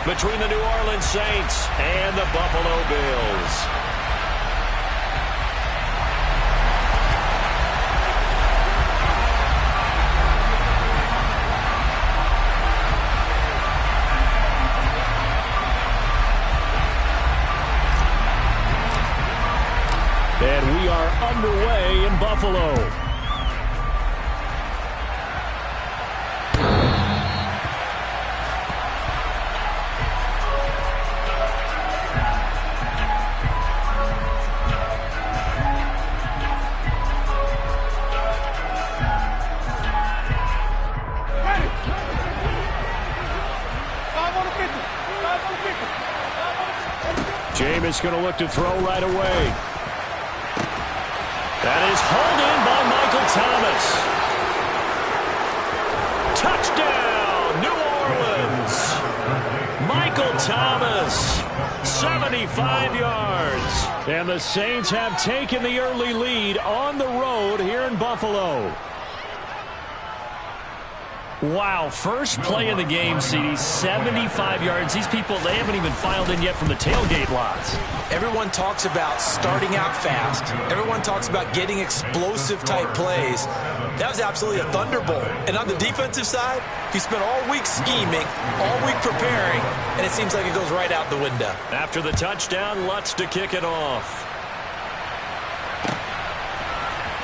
between the New Orleans Saints and the Buffalo Bills. And we are underway in Buffalo. Jameis going to look to throw right away. That is hauled in by Michael Thomas. Touchdown, New Orleans. Michael Thomas, 75 yards. And the Saints have taken the early lead on the road here in Buffalo. Wow, first play of the game, CD, 75 yards. These people, they haven't even filed in yet from the tailgate lots. Everyone talks about starting out fast. Everyone talks about getting explosive-type plays. That was absolutely a thunderbolt. And on the defensive side, he spent all week scheming, all week preparing, and it seems like it goes right out the window. After the touchdown, Lutz to kick it off.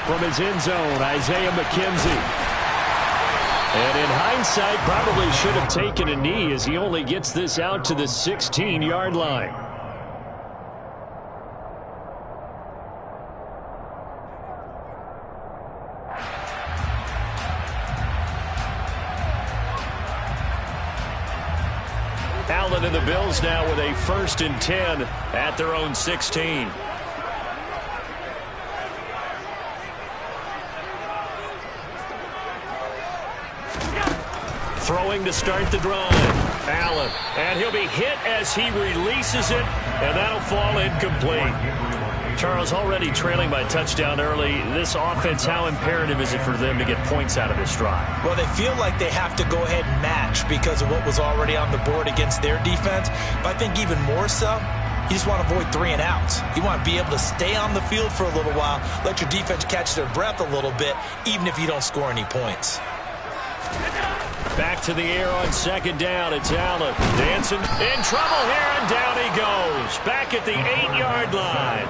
From his end zone, Isaiah McKenzie. And in hindsight, probably should have taken a knee as he only gets this out to the 16-yard line. Allen and the Bills now with a 1st and 10 at their own 16. Throwing to start the drive. Allen. And he'll be hit as he releases it, and that'll fall incomplete. Charles, already trailing by touchdown early. This offense, how imperative is it for them to get points out of this drive? Well, they feel like they have to go ahead and match because of what was already on the board against their defense. But I think even more so, you just want to avoid 3 and outs. You want to be able to stay on the field for a little while, let your defense catch their breath a little bit, even if you don't score any points. Back to the air on 2nd down. It's Allen. Dancing in trouble here, and down he goes. Back at the 8-yard line.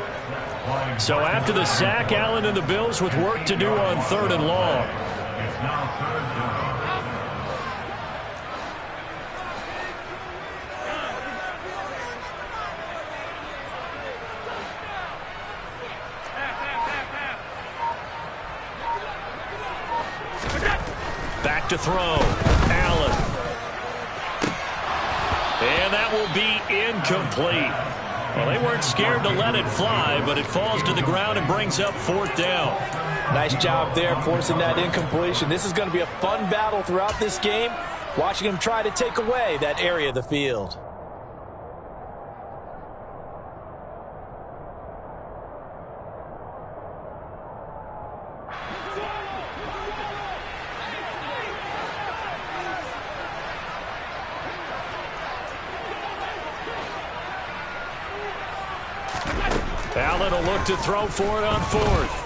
So after the sack, Allen and the Bills with work to do on 3rd and long. Back to throw. Allen. And that will be incomplete. Well, they weren't scared to let it fly, but it falls to the ground and brings up 4th down. Nice job there forcing that incompletion. This is going to be a fun battle throughout this game, watching him try to take away that area of the field. Allen will look to throw for it on 4th.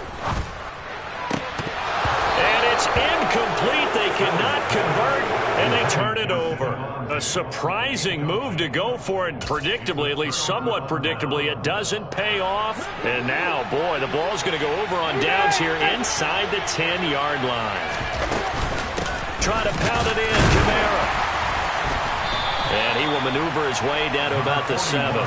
And it's incomplete. They cannot convert, and they turn it over. A surprising move to go for it. Predictably, at least somewhat predictably, it doesn't pay off. And now, boy, the ball's going to go over on downs here inside the 10-yard line. Try to pound it in, Kamara. And he will maneuver his way down to about the 7.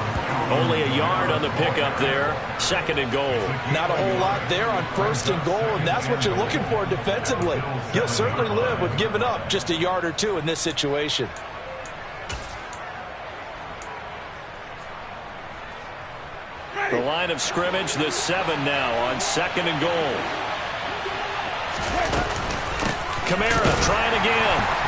Only a yard on the pickup there. 2nd and goal. Not a whole lot there on 1st and goal, and that's what you're looking for defensively. You'll certainly live with giving up just a yard or 2 in this situation. The line of scrimmage, the 7 now on 2nd and goal. Kamara trying again.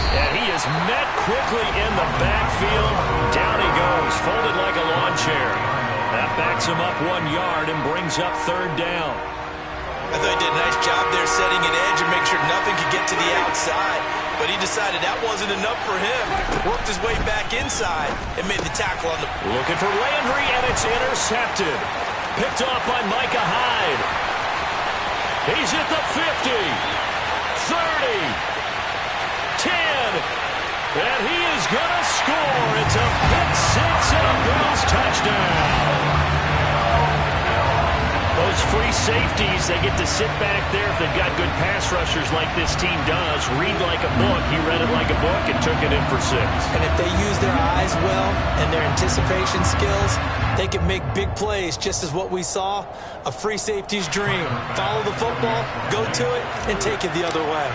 And he is met quickly in the backfield. Down he goes, folded like a lawn chair. That backs him up 1 yard and brings up 3rd down. I thought he did a nice job there setting an edge and make sure nothing could get to the outside. but he decided that wasn't enough for him. Worked his way back inside and made the tackle on the... Looking for Landry, and it's intercepted. Picked off by Micah Hyde. He's at the 50, 30, 10, and he is going to score. It's a pick six and a Bills touchdown. Those free safeties, they get to sit back there if they've got good pass rushers like this team does. Read like a book. He read it like a book and took it in for 6. And if they use their eyes well and their anticipation skills, they can make big plays, just as what we saw, a free safety's dream. Follow the football, go to it, and take it the other way.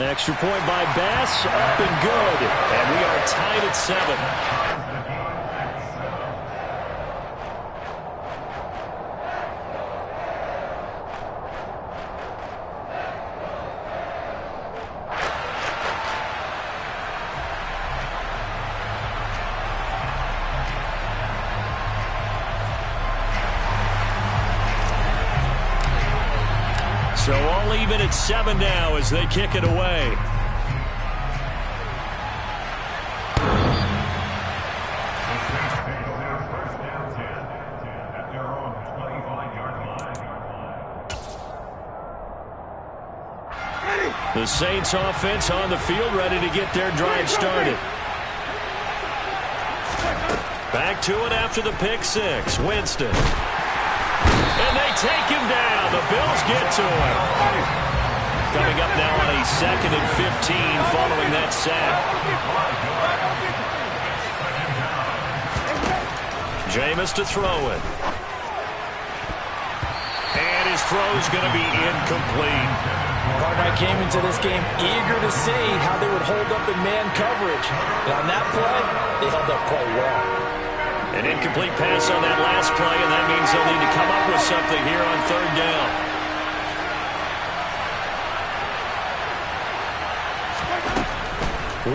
Extra point by Bass, up and good. And we are tied at 7. So all even at 7 now as they kick it away. The Saints offense on the field, ready to get their drive started. Back to it after the pick 6. Winston. And they take him down. The Bills get to him. Coming up now on a 2nd and 15 following that sack. Jameis to throw it. And his throw's going to be incomplete. Cardinal came into this game eager to see how they would hold up in man coverage. And on that play, they held up quite well. An incomplete pass on that last play, and that means they'll need to come up with something here on 3rd down.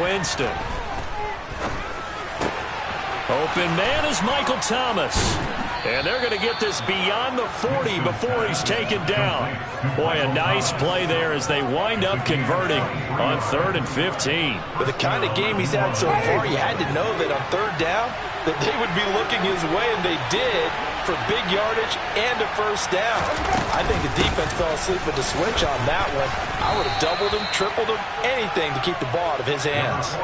Winston. Open man is Michael Thomas. And they're going to get this beyond the 40 before he's taken down. Boy, a nice play there as they wind up converting on 3rd and 15. With the kind of game he's had so far, you had to know that on 3rd down, that they would be looking his way, and they did, for big yardage and a 1st down. I think the defense fell asleep with the switch on that one. I would have doubled him, tripled him, anything to keep the ball out of his hands.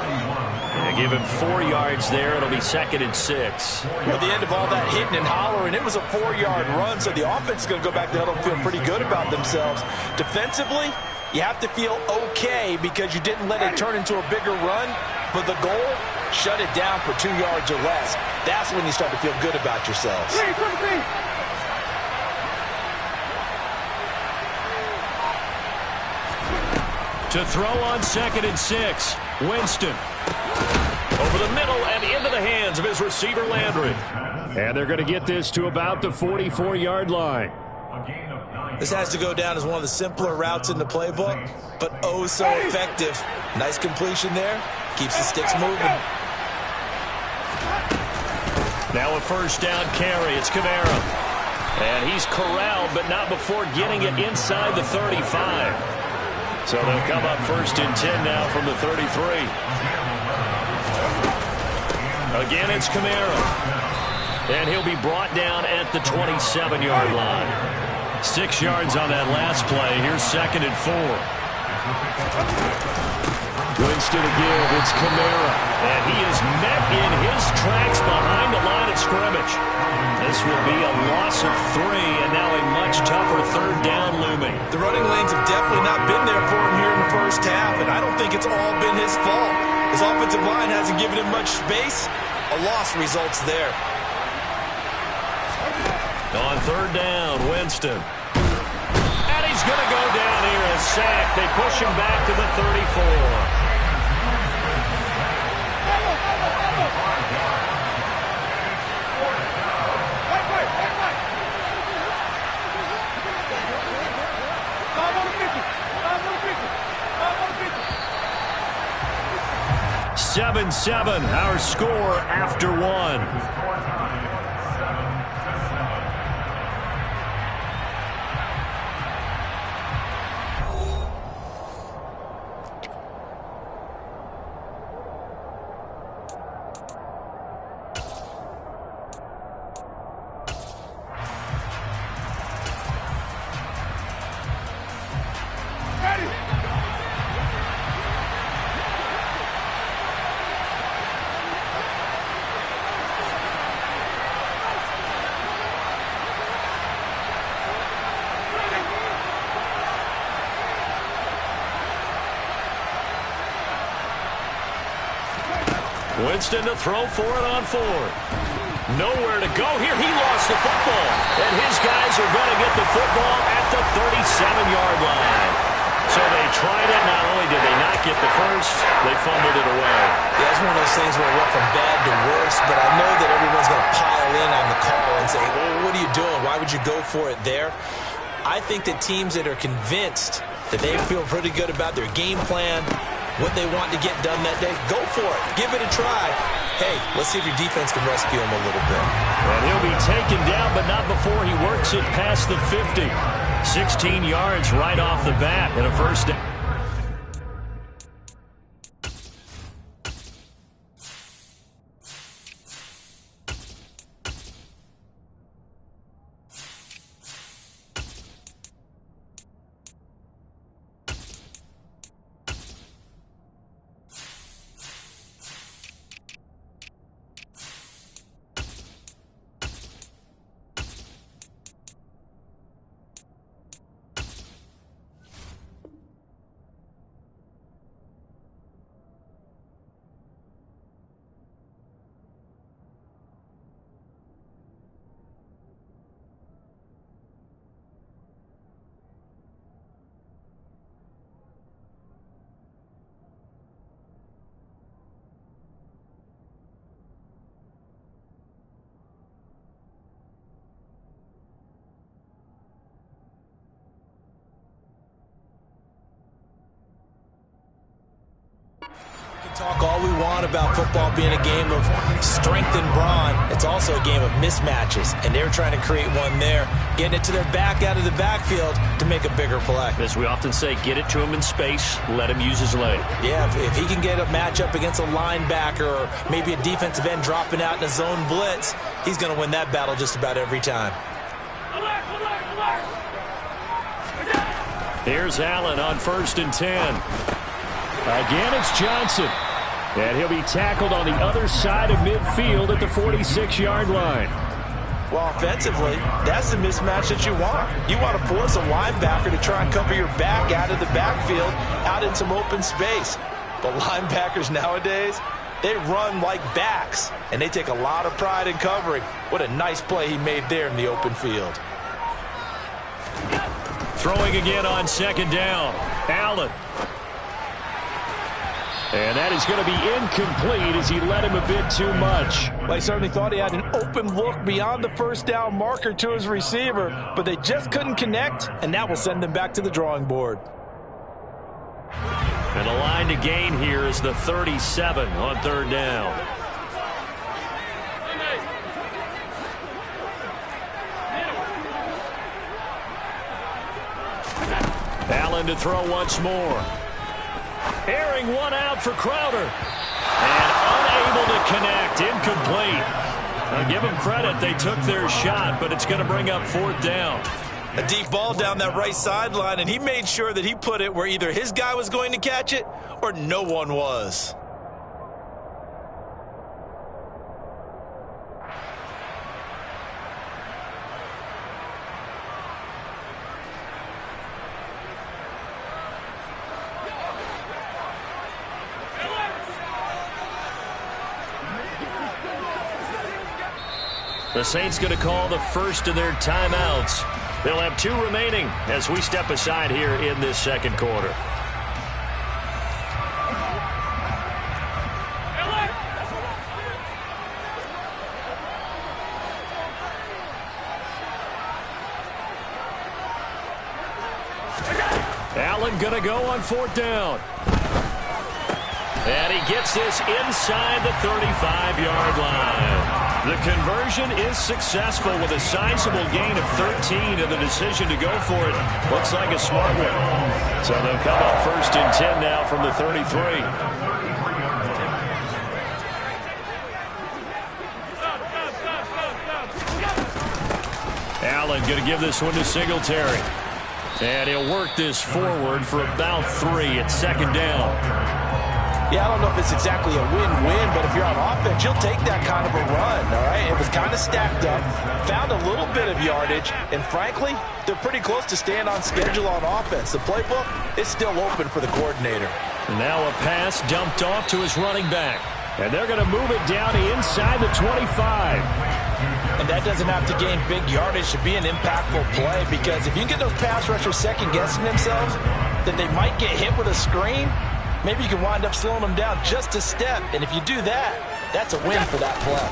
And give him 4 yards there. It'll be 2nd and 6. At the end of all that hitting and hollering, it was a 4-yard run, so the offense is going to go back to huddle and feel pretty good about themselves. Defensively, you have to feel okay because you didn't let it turn into a bigger run, but the goal, shut it down for 2 yards or less. That's when you start to feel good about yourselves. To throw on 2nd and 6, Winston. Over the middle and into the hands of his receiver, Landry. And they're going to get this to about the 44-yard line. This has to go down as one of the simpler routes in the playbook, but oh so effective. Nice completion there. Keeps the sticks moving. Now a 1st down carry. It's Kamara. And he's corralled, but not before getting it inside the 35. So they'll come up 1st and 10 now from the 33. Again, it's Kamara. And he'll be brought down at the 27-yard line. 6 yards on that last play. Here's 2nd and 4. Winston again, it's Kamara. And he is met in his tracks behind the line of scrimmage. This will be a loss of 3, and now a much tougher 3rd down looming. The running lanes have definitely not been there for him here in the 1st half, and I don't think it's all been his fault. His offensive line hasn't given him much space. A loss results there. On 3rd down, Winston. And he's going to go down here and sack. They push him back to the 34. 7-7, our score after 1. Winston to throw for it on 4. Nowhere to go here. He lost the football. And his guys are going to get the football at the 37-yard line. So they tried it. Not only did they not get the first, they fumbled it away. Yeah, it's one of those things where it went from bad to worse, but I know that everyone's going to pile in on the call and say, well, what are you doing? Why would you go for it there? I think that teams that are convinced that they feel pretty good about their game plan, what they want to get done that day, go for it. Give it a try. Hey, let's see if your defense can rescue him a little bit. And he'll be taken down, but not before he works it past the 50. 16 yards right off the bat and a first down. Talk all we want about football being a game of strength and brawn. It's also a game of mismatches, and they're trying to create one there, getting it to their back out of the backfield to make a bigger play. As we often say, get it to him in space, let him use his leg. Yeah, if he can get a matchup against a linebacker or maybe a defensive end dropping out in a zone blitz, he's going to win that battle just about every time. Here's Allen on 1st and 10. Again, it's Johnson. And he'll be tackled on the other side of midfield at the 46-yard line. Well, offensively, that's the mismatch that you want. You want to force a linebacker to try and cover your back out of the backfield, out in some open space. But linebackers nowadays, they run like backs, and they take a lot of pride in covering. What a nice play he made there in the open field. Throwing again on 2nd down. Allen. And that is going to be incomplete as he led him a bit too much. Well, he certainly thought he had an open look beyond the first down marker to his receiver, but they just couldn't connect, and that will send them back to the drawing board. And the line to gain here is the 37 on 3rd down. Allen to throw once more. Airing one out for Crowder. And unable to connect. Incomplete. Now give them credit. They took their shot, but it's going to bring up 4th down. A deep ball down that right sideline, and he made sure that he put it where either his guy was going to catch it or no one was. The Saints going to call the first of their timeouts. They'll have 2 remaining as we step aside here in this 2nd quarter. Allen going to go on 4th down. And he gets this inside the 35-yard line. The conversion is successful with a sizable gain of 13, and the decision to go for it looks like a smart one. So they'll come up 1st and 10 now from the 33. Allen going to give this one to Singletary. And he'll work this forward for about 3 at 2nd down. Yeah, I don't know if it's exactly a win-win, but if you're on offense, you'll take that kind of a run, all right? It was kind of stacked up, found a little bit of yardage, and frankly, they're pretty close to staying on schedule on offense. The playbook is still open for the coordinator. And now a pass dumped off to his running back. And they're going to move it down inside the 25. And that doesn't have to gain big yardage to be an impactful play, because if you can get those pass rushers second-guessing themselves that they might get hit with a screen, maybe you can wind up slowing them down just a step. And if you do that, that's a win for that play.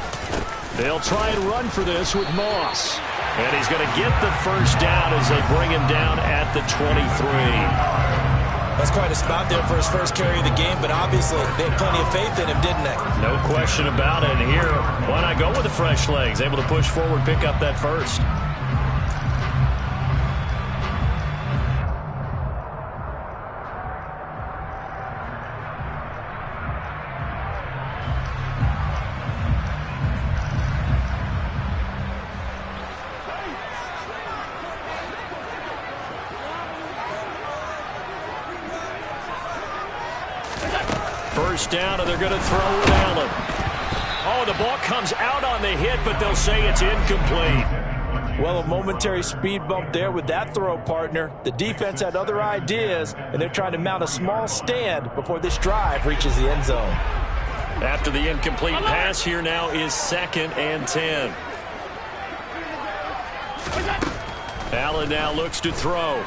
They'll try and run for this with Moss. And he's going to get the first down as they bring him down at the 23. That's quite a spot there for his first carry of the game, but obviously they had plenty of faith in him, didn't they? No question about it. And here, why not go with the fresh legs? Able to push forward, pick up that first. First down, and they're going to throw with Allen. Oh, the ball comes out on the hit, but they'll say it's incomplete. Well, a momentary speed bump there with that throw, partner. The defense had other ideas, and they're trying to mount a small stand before this drive reaches the end zone. After the incomplete pass, here now is 2nd and 10. Allen now looks to throw.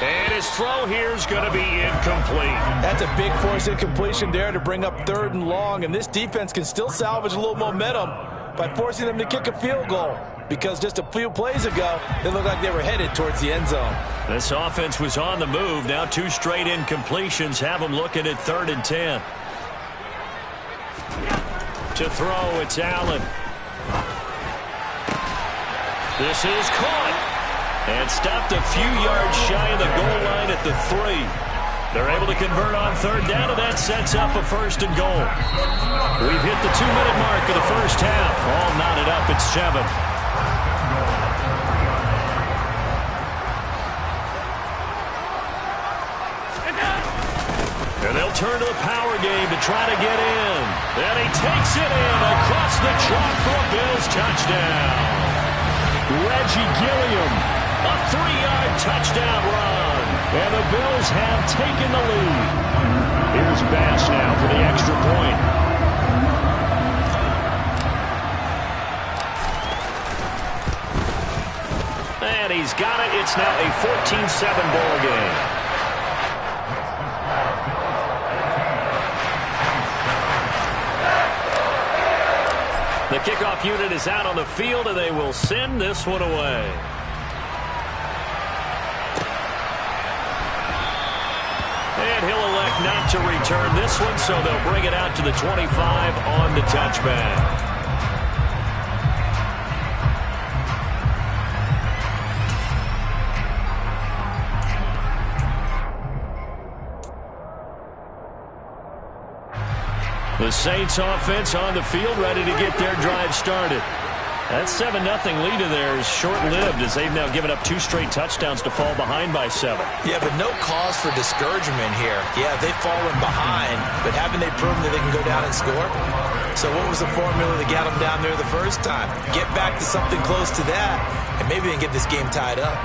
And his throw here is going to be incomplete. That's a big force incompletion there to bring up 3rd and long, and this defense can still salvage a little momentum by forcing them to kick a field goal, because just a few plays ago, they looked like they were headed towards the end zone. This offense was on the move. Now 2 straight incompletions have them looking at 3rd and 10. To throw, it's Allen. This is caught. And stopped a few yards shy of the goal line at the 3. They're able to convert on 3rd down, and that sets up a 1st and goal. We've hit the 2-minute mark of the first half. All knotted up at 7. And they'll turn to the power game to try to get in. And he takes it in across the chalk for a Bills touchdown. Reggie Gilliam. A 3-yard touchdown run. And the Bills have taken the lead. Here's Bass now for the extra point. And he's got it. It's now a 14-7 ball game. The kickoff unit is out on the field, and they will send this one away. And he'll elect not to return this one, so they'll bring it out to the 25 on the touchback. The Saints offense on the field, ready to get their drive started. That 7-0 lead of theirs is short-lived, as they've now given up 2 straight touchdowns to fall behind by 7. Yeah, but no cause for discouragement here. Yeah, they've fallen behind, but haven't they proven that they can go down and score? So what was the formula that got them down there the first time? Get back to something close to that, and maybe they can get this game tied up.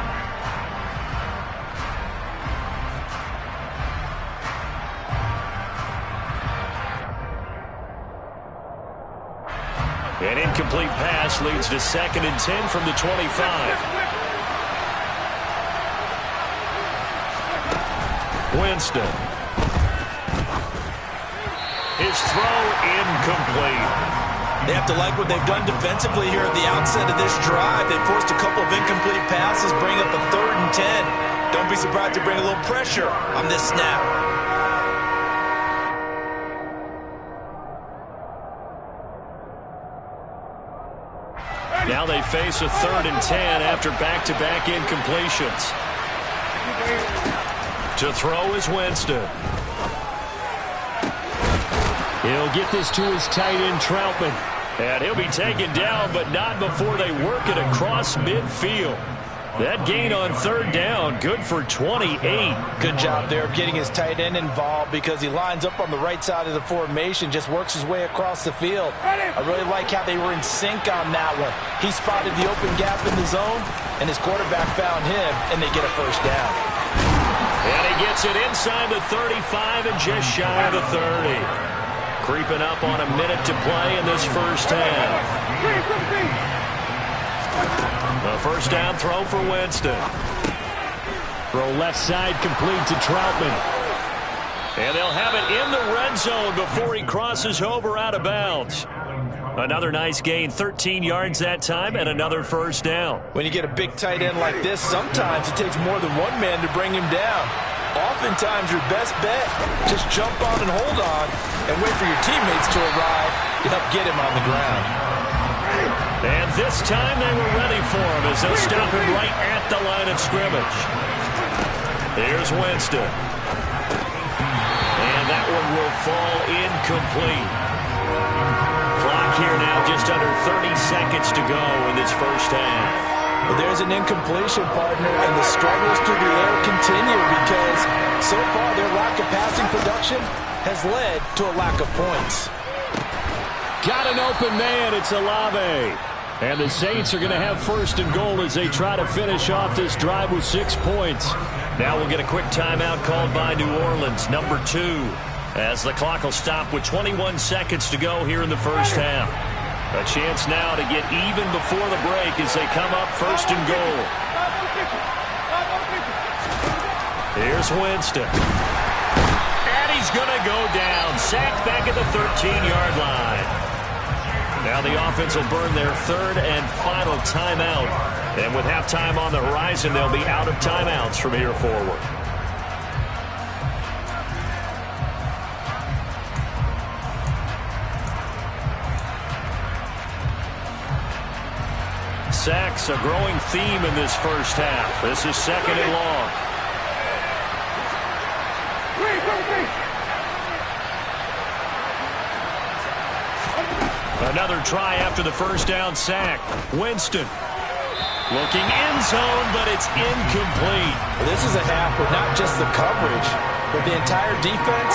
An incomplete pass leads to 2nd and 10 from the 25. Winston. His throw incomplete. They have to like what they've done defensively here at the outset of this drive. They forced a couple of incomplete passes, bring up a 3rd and 10. Don't be surprised to bring a little pressure on this snap. Now they face a 3rd and 10 after back-to-back incompletions. To throw is Winston. He'll get this to his tight end, Troutman. And he'll be taken down, but not before they work it across midfield. That gain on 3rd down, good for 28. Good job there of getting his tight end involved, because he lines up on the right side of the formation, just works his way across the field. I really like how they were in sync on that one. He spotted the open gap in the zone, and his quarterback found him, and they get a 1st down. And he gets it inside the 35 and just shy of the 30. Creeping up on a minute to play in this first half. The first down throw for Winston. Throw left side complete to Troutman. And they'll have it in the red zone before he crosses over out of bounds. Another nice gain, 13 yards that time, and another first down. When you get a big tight end like this, sometimes it takes more than one man to bring him down. Oftentimes, your best bet, just jump on and hold on and wait for your teammates to arrive to help get him on the ground. And this time they were ready for him as they'll stop him right at the line of scrimmage. Here's Winston. And that one will fall incomplete. Clock here now just under 30 seconds to go in this first half. Well, there's an incompletion, partner, and the struggles through the air continue because so far their lack of passing production has led to a lack of points. Got an open man. It's Olave. And the Saints are going to have first and goal as they try to finish off this drive with 6 points. Now we'll get a quick timeout called by New Orleans, number 2, as the clock will stop with 21 seconds to go here in the first half. A chance now to get even before the break as they come up first and goal. Here's Winston. And he's going to go down. Sacked back at the 13-yard line. Now the offense will burn their third and final timeout. And with halftime on the horizon, they'll be out of timeouts from here forward. Sacks, a growing theme in this first half. This is second and long. Another try after the first down sack. Winston looking end zone, but it's incomplete. Well, this is a half where not just the coverage, but the entire defense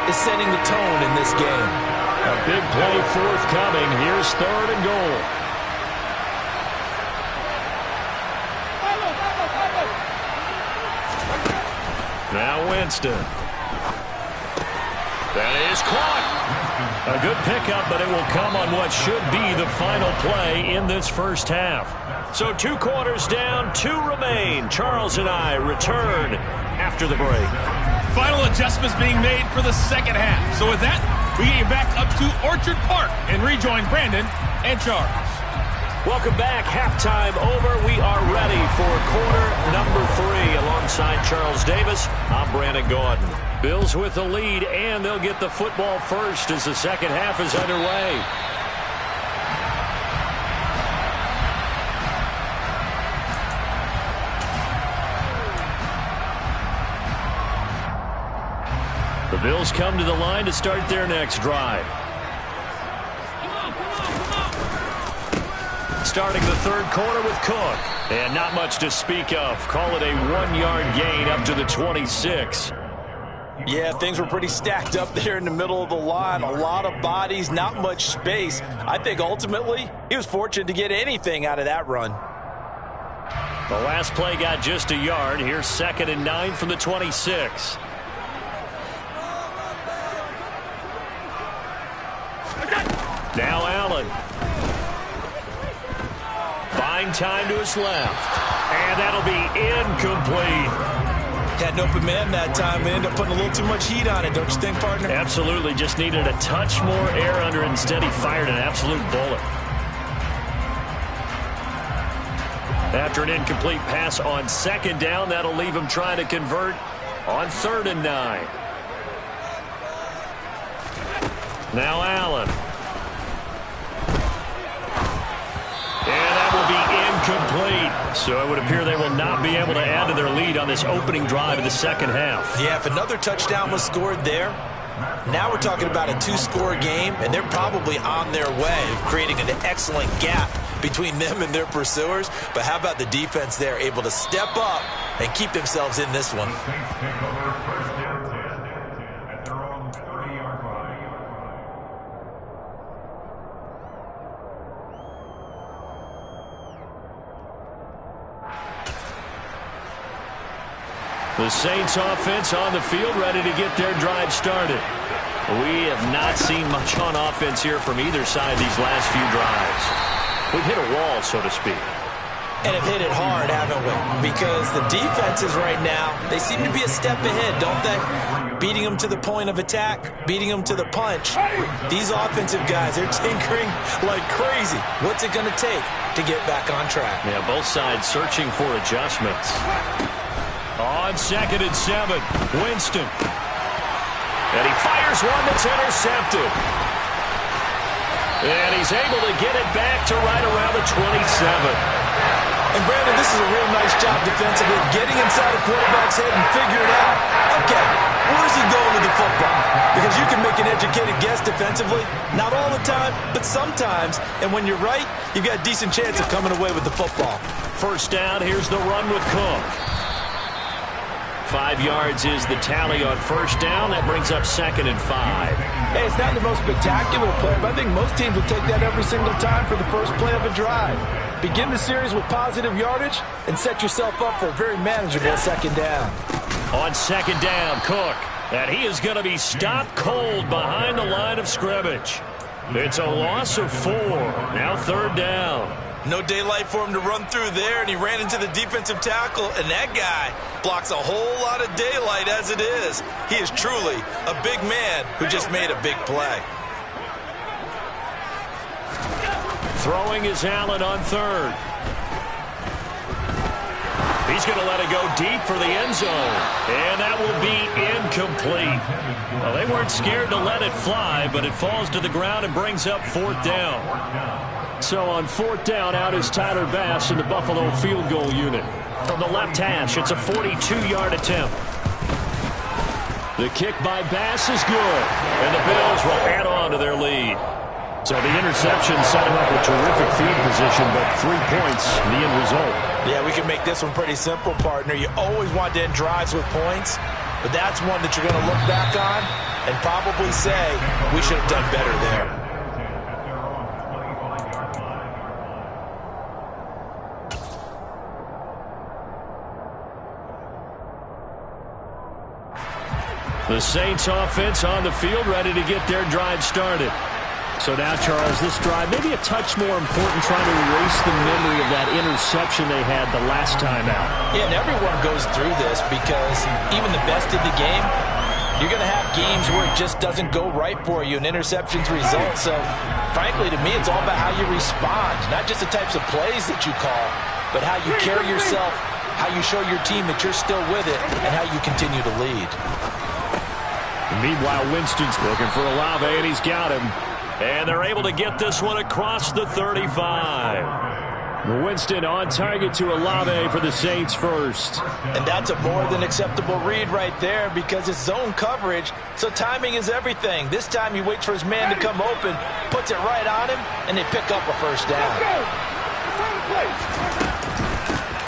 is setting the tone in this game. A big play forthcoming. Here's third and goal. Now Winston. That is caught. A good pickup, but it will come on what should be the final play in this first half. So 2 quarters down, 2 remain. Charles and I return after the break. Final adjustments being made for the second half. So with that, we get you back up to Orchard Park and rejoin Brandon and Charles. Welcome back. Halftime over. We are ready for quarter number 3 alongside Charles Davis. I'm Brandon Gaudin. Bills with the lead, and they'll get the football first as the second half is underway. The Bills come to the line to start their next drive. Starting the third quarter with Cook. And not much to speak of. Call it a 1-yard gain up to the 26. Yeah, things were pretty stacked up there in the middle of the line. A lot of bodies, not much space. I think ultimately he was fortunate to get anything out of that run. The last play got just a yard. Here's 2nd and 9 from the 26. Now Allen. Buying time to his left. And that'll be incomplete. Had an open man that time and ended up putting a little too much heat on it, don't you think, partner? Absolutely. Just needed a touch more air under it. Instead, he fired an absolute bullet. After an incomplete pass on 2nd down, that'll leave him trying to convert on 3rd and 9. Now Allen. And that will be incomplete. So it would appear they will not be able to add to their lead on this opening drive of the second half. Yeah, if another touchdown was scored there, now we're talking about a 2-score game, and they're probably on their way of creating an excellent gap between them and their pursuers. But how about the defense there, able to step up and keep themselves in this one? The Saints offense on the field, ready to get their drive started. We have not seen much on offense here from either side these last few drives. We've hit a wall, so to speak. And have hit it hard, haven't we? Because the defenses right now, they seem to be a step ahead, don't they? Beating them to the point of attack, beating them to the punch. These offensive guys, they're tinkering like crazy. What's it going to take to get back on track? Yeah, both sides searching for adjustments. On 2nd and 7, Winston. And he fires one that's intercepted. And he's able to get it back to right around the 27. And, Brandon, this is a real nice job defensively, getting inside a quarterback's head and figuring out, okay, where's he going with the football? Because you can make an educated guess defensively, not all the time, but sometimes. And when you're right, you've got a decent chance of coming away with the football. First down, here's the run with Cook. 5 yards is the tally on first down. That brings up 2nd and 5. Hey, it's not the most spectacular play, but I think most teams will take that every single time for the first play of a drive. Begin the series with positive yardage and set yourself up for a very manageable second down. On 2nd down, Cook. And he is going to be stopped cold behind the line of scrimmage. It's a loss of 4. Now 3rd down. No daylight for him to run through there, and he ran into the defensive tackle, and that guy blocks a whole lot of daylight as it is. He is truly a big man who just made a big play. Throwing is Allen on 3rd. He's going to let it go deep for the end zone. And that will be incomplete. Well, they weren't scared to let it fly, but it falls to the ground and brings up 4th down. So on 4th down, out is Tyler Bass in the Buffalo field goal unit. From the left hash, it's a 42-yard attempt. The kick by Bass is good. And the Bills will add on to their lead. So the interception set him up a terrific field position, but 3 points, the end result. Yeah, we can make this one pretty simple, partner. You always want to end drives with points, but that's one that you're going to look back on and probably say, we should have done better there. The Saints offense on the field, ready to get their drive started. So now, Charles, this drive maybe a touch more important, trying to erase the memory of that interception they had the last time out. Yeah, and everyone goes through this because even the best in the game, you're going to have games where it just doesn't go right for you and interceptions result. So, frankly, to me, it's all about how you respond, not just the types of plays that you call, but how you carry yourself, how you show your team that you're still with it, and how you continue to lead. Meanwhile, Winston's looking for Olave, and he's got him. And they're able to get this one across the 35. Winston on target to Olave for the Saints first. And that's a more than acceptable read right there because it's zone coverage, so timing is everything. This time he waits for his man to come open, puts it right on him, and they pick up a first down.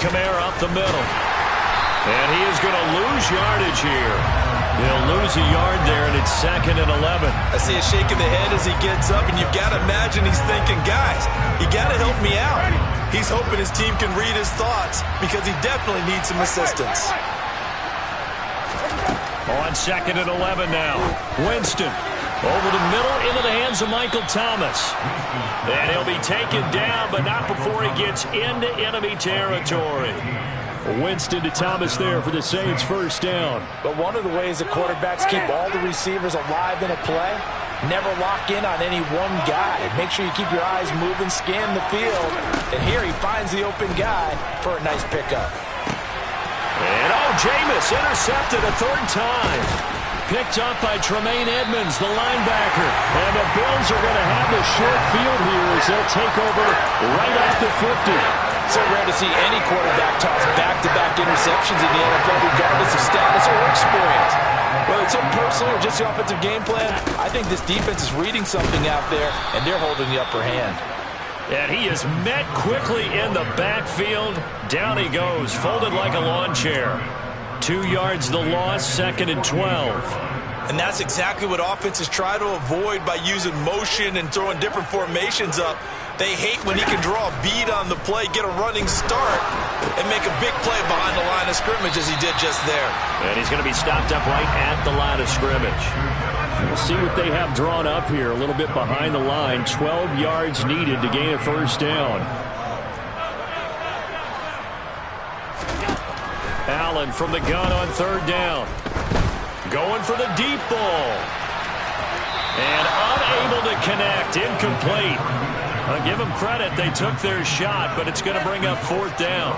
Kamara up the middle. And he is going to lose yardage here. He'll lose a yard there, and it's 2nd and 11. I see a shake of the head as he gets up, and you've got to imagine he's thinking, guys, you got to help me out. He's hoping his team can read his thoughts because he definitely needs some assistance. On 2nd and 11 now. Winston over the middle into the hands of Michael Thomas. And he'll be taken down, but not before he gets into enemy territory. Winston to Thomas there for the Saints first down. But one of the ways the quarterbacks keep all the receivers alive in a play, never lock in on any one guy. Make sure you keep your eyes moving, scan the field. And here he finds the open guy for a nice pickup. And Jameis intercepted a 3rd time. Picked up by Tremaine Edmonds, the linebacker. And the Bills are going to have the short field here as they'll take over right at the 50. So rare to see any quarterback toss back-to-back interceptions in the NFL, regardless of status or experience. Whether it's him personally or just the offensive game plan, I think this defense is reading something out there, and they're holding the upper hand. And he is met quickly in the backfield. Down he goes, folded like a lawn chair. 2 yards the loss, 2nd and 12. And that's exactly what offenses try to avoid by using motion and throwing different formations up. They hate when he can draw a bead on the play, get a running start, and make a big play behind the line of scrimmage as he did just there. And he's going to be stopped up right at the line of scrimmage. We'll see what they have drawn up here. A little bit behind the line. 12 yards needed to gain a first down. Allen from the gun on third down. Going for the deep ball. And unable to connect. Incomplete. I'll give them credit. They took their shot, but it's going to bring up fourth down.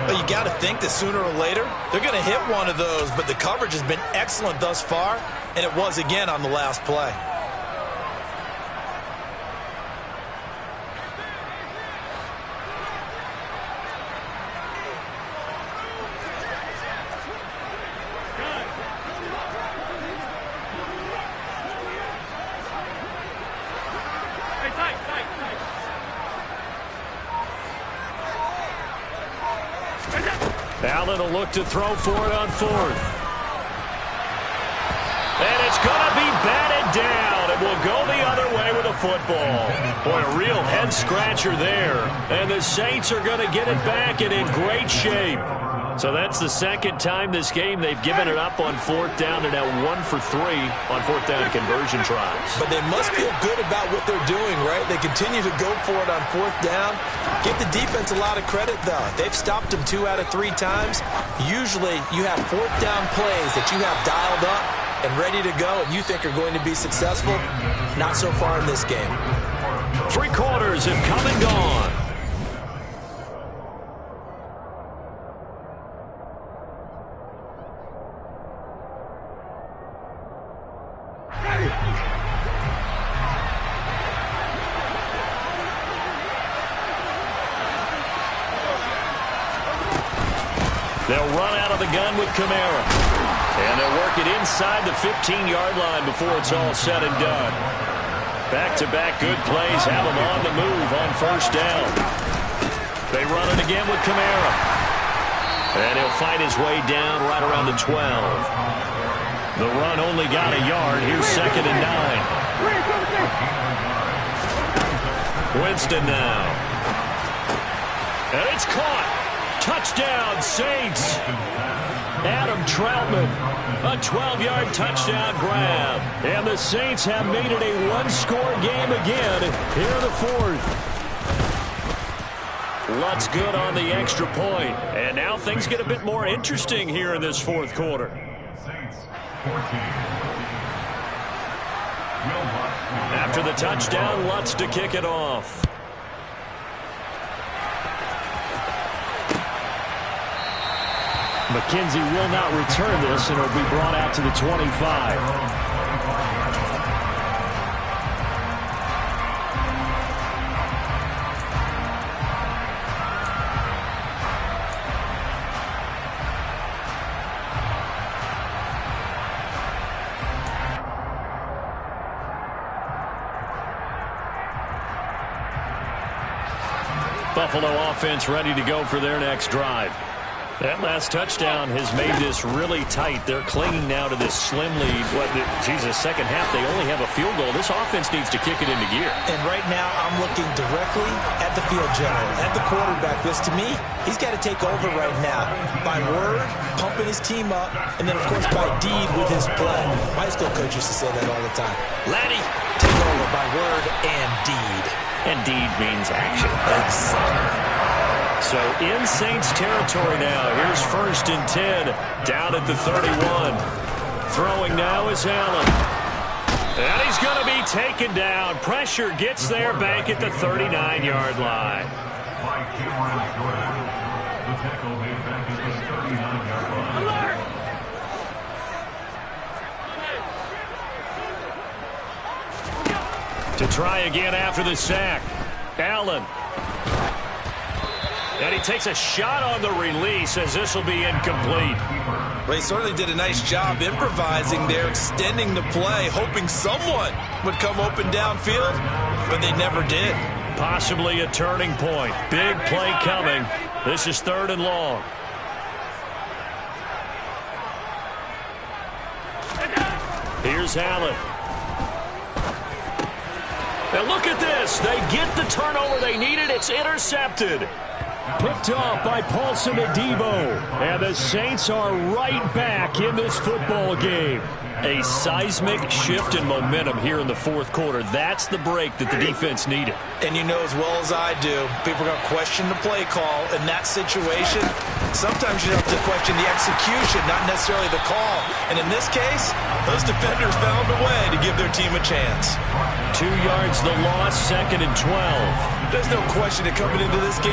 Well, you got to think that sooner or later they're going to hit one of those, but the coverage has been excellent thus far, and it was again on the last play. Allen will look to throw for it on fourth. And it's going to be batted down. It will go the other way with a football. Boy, a real head-scratcher there. And the Saints are going to get it back and in great shape. So that's the second time this game they've given it up on fourth down. They're now 1 for 3 on fourth down conversion tries. But they must feel good about what they're doing, right? They continue to go for it on fourth down. Give the defense a lot of credit, though. They've stopped them 2 out of 3 times. Usually you have fourth down plays that you have dialed up and ready to go and you think are going to be successful. Not so far in this game. 3 quarters have come and gone. They'll run out of the gun with Kamara. And they'll work it inside the 15-yard line before it's all said and done. Back-to-back good plays have them on the move on first down. They run it again with Kamara. And he'll fight his way down right around the 12. The run only got a yard. Here's 2nd and 9. Winston now. And it's caught. Touchdown, Saints. Adam Troutman, a 12-yard touchdown grab. And the Saints have made it a one-score game again here in the fourth. Lutz good on the extra point. And now things get a bit more interesting here in this fourth quarter. After the touchdown, Lutz to kick it off. McKenzie will not return this, and it'll be brought out to the 25. Buffalo offense ready to go for their next drive. That last touchdown has made this really tight. They're clinging now to this slim lead. Second half, they only have a field goal. This offense needs to kick it into gear. And right now, I'm looking directly at the field general, at the quarterback. Because to me, he's got to take over right now. By word, pumping his team up, and then, of course, by deed with his play. My high school coach used to say that all the time. Laddie, take over by word and deed. And deed means action. Exactly. So in Saints territory now. Here's 1st and 10 down at the 31. Throwing now is Allen. And he's going to be taken down. Pressure gets there back at the 39-yard line. To try again after the sack. Allen. And he takes a shot on the release as this will be incomplete. Well, he certainly did a nice job improvising there, extending the play, hoping someone would come open downfield, but they never did. Possibly a turning point. Big play coming. This is 3rd and long. Here's Allen. And look at this. They get the turnover they needed. It's intercepted. Picked off by Paulson Adebo. And the Saints are right back in this football game. A seismic shift in momentum here in the fourth quarter. That's the break that the defense needed. And you know as well as I do, people are going to question the play call in that situation. Sometimes you have to question the execution, not necessarily the call. And in this case, those defenders found a way to give their team a chance. 2 yards the loss, 2nd and 12. There's no question that coming into this game,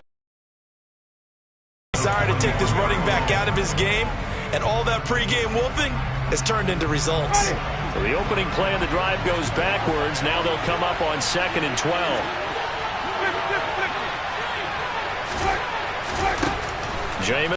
desire to take this running back out of his game, and all that pregame wolfing has turned into results. So the opening play of the drive goes backwards. Now they'll come up on 2nd and 12. Jameis.